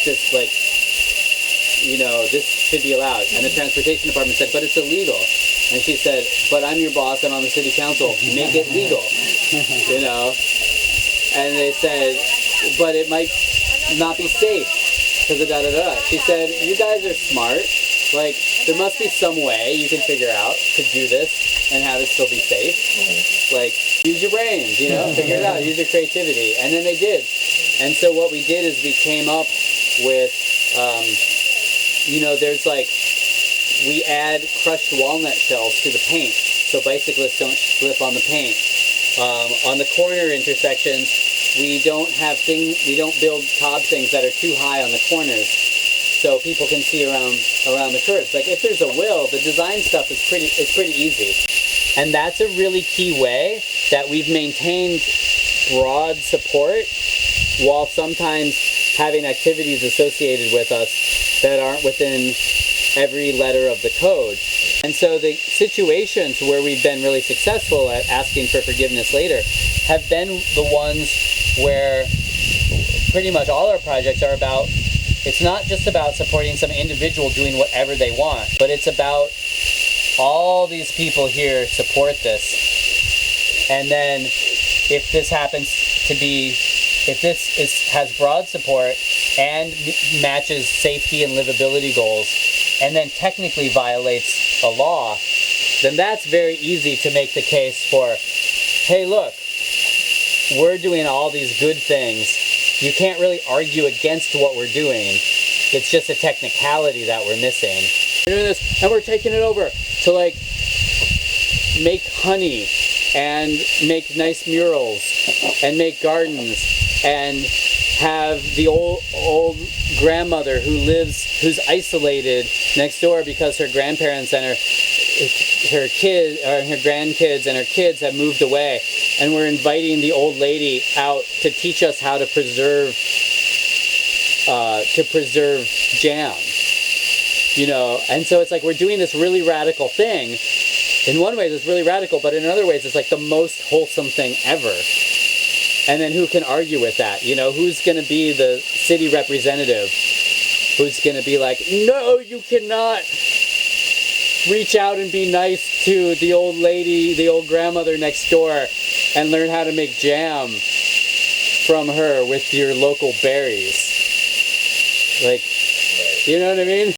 makes this like, this should be allowed. And the transportation department said, but it's illegal. And she said, but I'm your boss and on the city council, make it legal. And they said, but it might not be safe because of da-da-da. She said, you guys are smart. Like, there must be some way you can figure out to do this and have it still be safe. Like, use your brains, figure it out, use your creativity. And then they did. And so what we did is we came up with, there's like, we add crushed walnut shells to the paint so bicyclists don't slip on the paint. On the corner intersections, we don't build cob things that are too high on the corners so people can see around the curves. Like, if there's a will, the design stuff is pretty easy. And that's a really key way that we've maintained broad support while sometimes having activities associated with us that aren't within every letter of the code. And so the situations where we've been really successful at asking for forgiveness later have been the ones where pretty much all our projects are about, it's not just about supporting some individual doing whatever they want, but it's about all these people here support this. And then if this has broad support and matches safety and livability goals, and then technically violates a law, then that's very easy to make the case for, hey, look, we're doing all these good things. You can't really argue against what we're doing. It's just a technicality that we're missing. We're doing this, and we're taking it over to, like, make honey and make nice murals and make gardens and have the old grandmother who's isolated next door because her grandparents and her grandkids and her kids have moved away, and we're inviting the old lady out to teach us how to preserve jam, and so it's like we're doing this really radical thing. In one way it's really radical, but in other ways it's like the most wholesome thing ever. And then who can argue with that? Who's going to be the city representative? Who's going to be like, no, you cannot reach out and be nice to the old lady, the old grandmother next door, and learn how to make jam from her with your local berries. Like, you know what I mean?